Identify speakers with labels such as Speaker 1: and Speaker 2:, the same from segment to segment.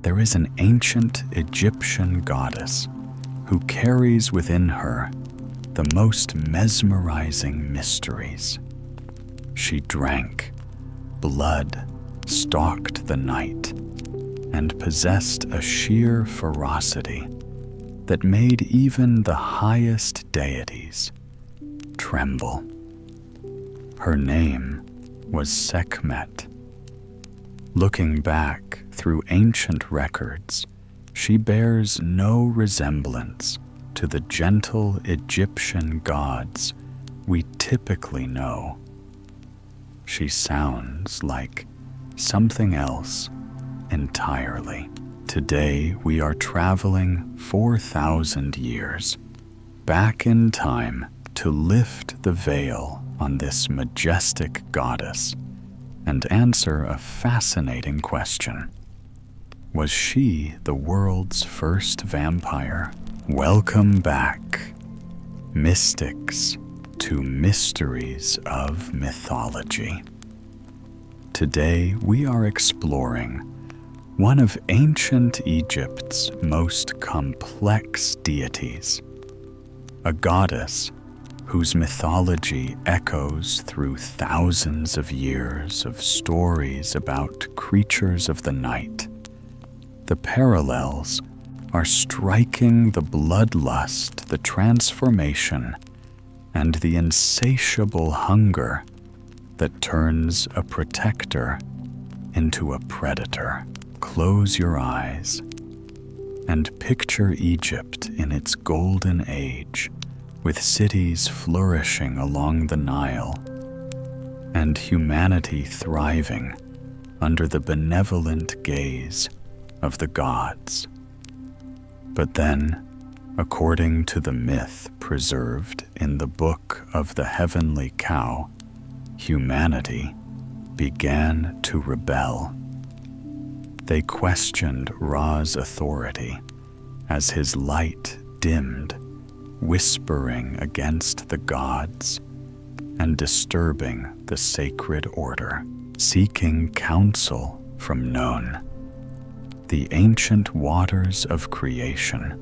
Speaker 1: there is an ancient Egyptian goddess who carries within her the most mesmerizing mysteries. She drank, blood stalked the night, and possessed a sheer ferocity that made even the highest deities tremble. Her name was Sekhmet. Looking back through ancient records, she bears no resemblance to the gentle Egyptian gods we typically know. She sounds like something else entirely. Today we are traveling 4,000 years back in time to lift the veil on this majestic goddess and answer a fascinating question. Was she the world's first vampire? Welcome back, mystics, to Mysteries of Mythology. Today we are exploring one of ancient Egypt's most complex deities, a goddess whose mythology echoes through thousands of years of stories about creatures of the night. The parallels are striking: the bloodlust, the transformation, and the insatiable hunger that turns a protector into a predator. Close your eyes and picture Egypt in its golden age, with cities flourishing along the Nile and humanity thriving under the benevolent gaze of the gods. But then, according to the myth preserved in the Book of the Heavenly Cow, humanity began to rebel. They questioned Ra's authority as his light dimmed, whispering against the gods and disturbing the sacred order. Seeking counsel from Nun, the ancient waters of creation,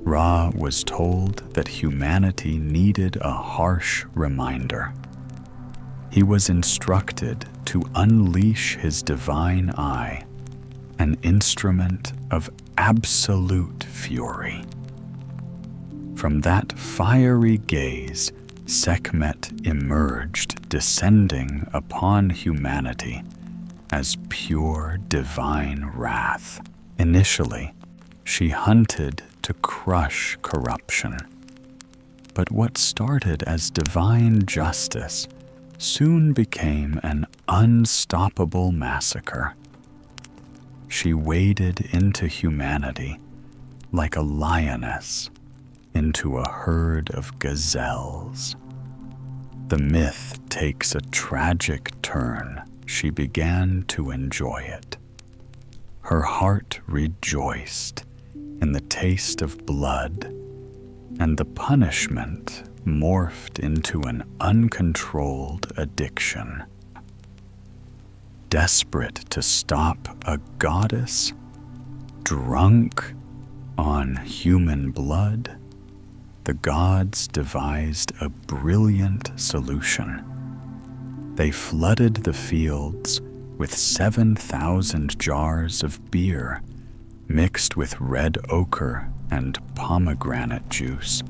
Speaker 1: Ra was told that humanity needed a harsh reminder. He was instructed to unleash his divine eye, an instrument of absolute fury. From that fiery gaze, Sekhmet emerged, descending upon humanity as pure divine wrath. Initially, she hunted to crush corruption. But what started as divine justice soon became an unstoppable massacre. She waded into humanity like a lioness into a herd of gazelles. The myth takes a tragic turn. She began to enjoy it. Her heart rejoiced in the taste of blood, and the punishment morphed into an uncontrolled addiction. Desperate to stop a goddess drunk on human blood, the gods devised a brilliant solution. They flooded the fields with 7,000 jars of beer mixed with red ochre and pomegranate juice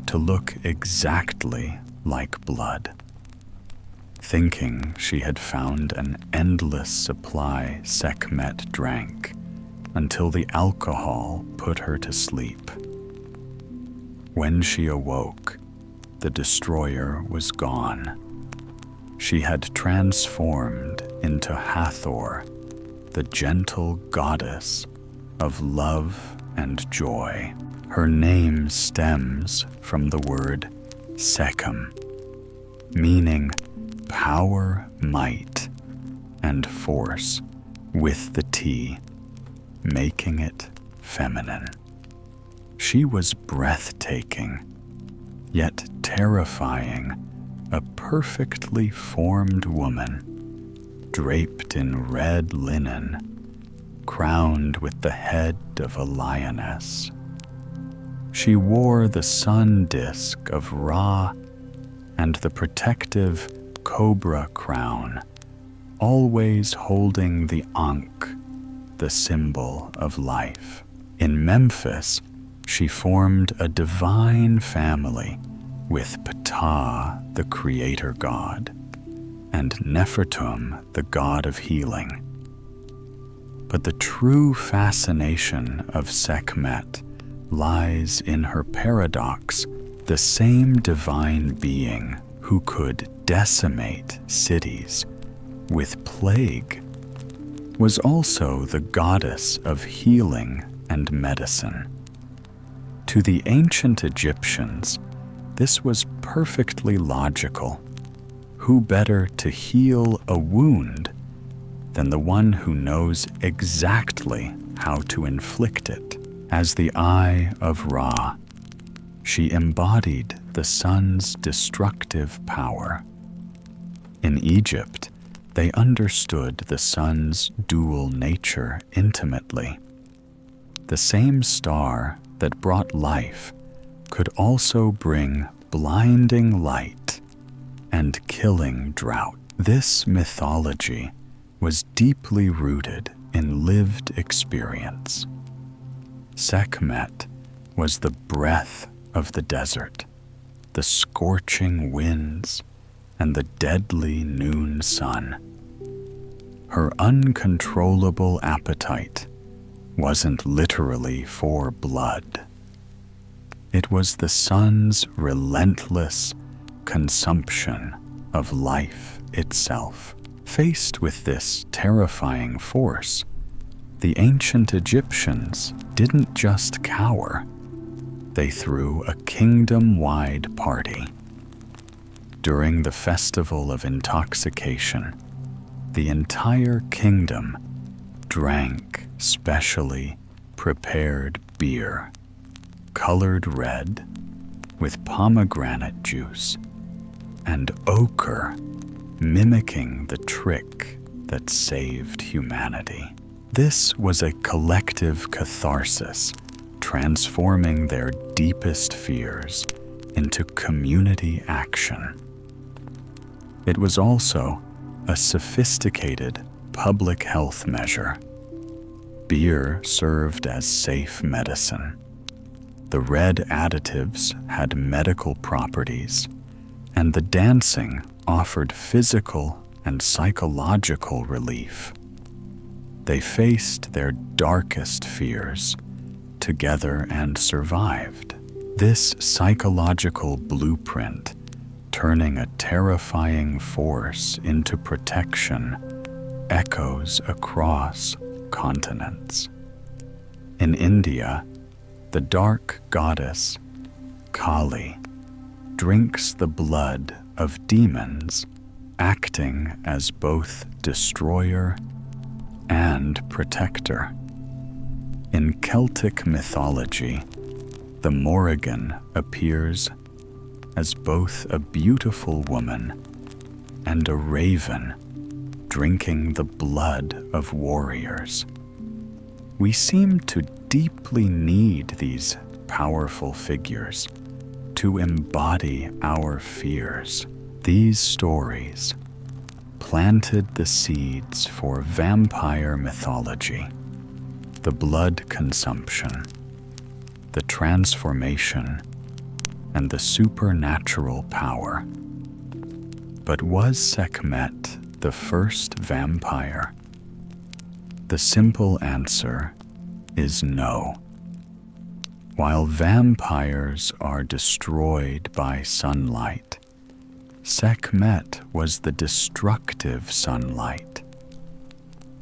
Speaker 1: to look exactly like blood. Thinking she had found an endless supply, Sekhmet drank until the alcohol put her to sleep. When she awoke, the destroyer was gone. She had transformed into Hathor, the gentle goddess of love and joy. Her name stems from the word Sekhem, meaning power, might, and force with the T, making it feminine. She was breathtaking, yet terrifying, a perfectly formed woman, draped in red linen crowned with the head of a lioness. She wore the sun disk of Ra and the protective cobra crown, always holding the Ankh, the symbol of life. In Memphis, she formed a divine family with Ptah, the creator god, and Nefertum, the god of healing. But the true fascination of Sekhmet lies in her paradox. The same divine being who could decimate cities with plague was also the goddess of healing and medicine. To the ancient Egyptians, this was perfectly logical. Who better to heal a wound than the one who knows exactly how to inflict it? As the Eye of Ra, she embodied the sun's destructive power. In Egypt, they understood the sun's dual nature intimately. The same star that brought life could also bring blinding light and killing drought. This mythology was deeply rooted in lived experience. Sekhmet was the breath of the desert, the scorching winds, and the deadly noon sun. Her uncontrollable appetite wasn't literally for blood. It was the sun's relentless consumption of life itself. Faced with this terrifying force, the ancient Egyptians didn't just cower. They threw a kingdom-wide party. During the Festival of Intoxication, the entire kingdom drank specially prepared beer, colored red with pomegranate juice and ochre, mimicking the trick that saved humanity. This was a collective catharsis, transforming their deepest fears into community action. It was also a sophisticated public health measure. Beer served as safe medicine. The red additives had medical properties, and the dancing offered physical and psychological relief. They faced their darkest fears together and survived. This psychological blueprint, turning a terrifying force into protection, echoes across continents. In India, the dark goddess Kali drinks the blood of demons, acting as both destroyer and protector. In Celtic mythology, the Morrigan appears as both a beautiful woman and a raven drinking the blood of warriors. We seem to deeply need these powerful figures to embody our fears. These stories planted the seeds for vampire mythology, the blood consumption, the transformation, and the supernatural power. But was Sekhmet the first vampire? The simple answer is no. While vampires are destroyed by sunlight, Sekhmet was the destructive sunlight.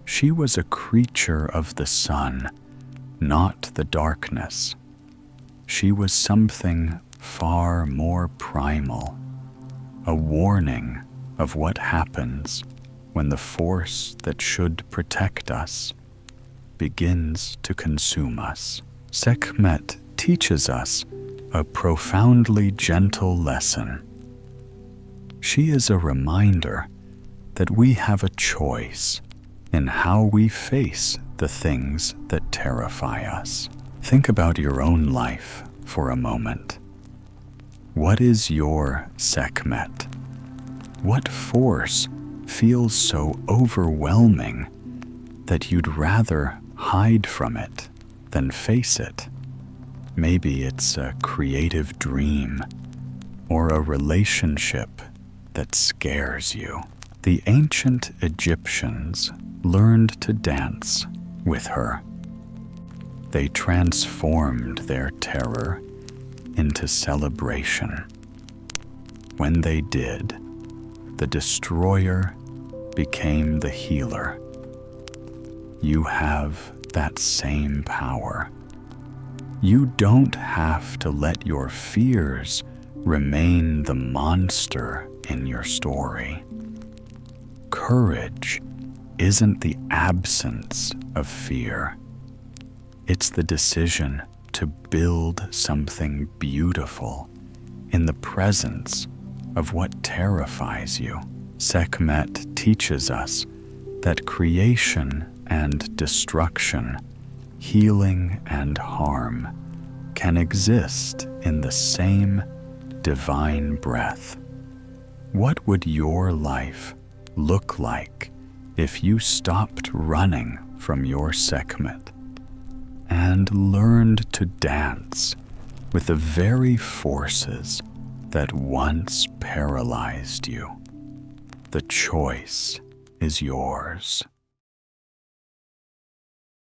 Speaker 1: She was a creature of the sun, not the darkness. She was something far more primal, a warning of what happens when the force that should protect us begins to consume us. Sekhmet teaches us a profoundly gentle lesson. She is a reminder that we have a choice in how we face the things that terrify us. Think about your own life for a moment. What is your Sekhmet? What force feels so overwhelming that you'd rather hide from it than face it? Maybe it's a creative dream or a relationship that scares you. The ancient Egyptians learned to dance with her. They transformed their terror into celebration. When they did, the destroyer became the healer. You have that same power. You don't have to let your fears remain the monster in your story. Courage isn't the absence of fear. It's the decision to build something beautiful in the presence of what terrifies you. Sekhmet teaches us that creation and destruction, healing and harm, can exist in the same divine breath. What would your life look like if you stopped running from your Sekhmet and learned to dance with the very forces that once paralyzed you? The choice is yours.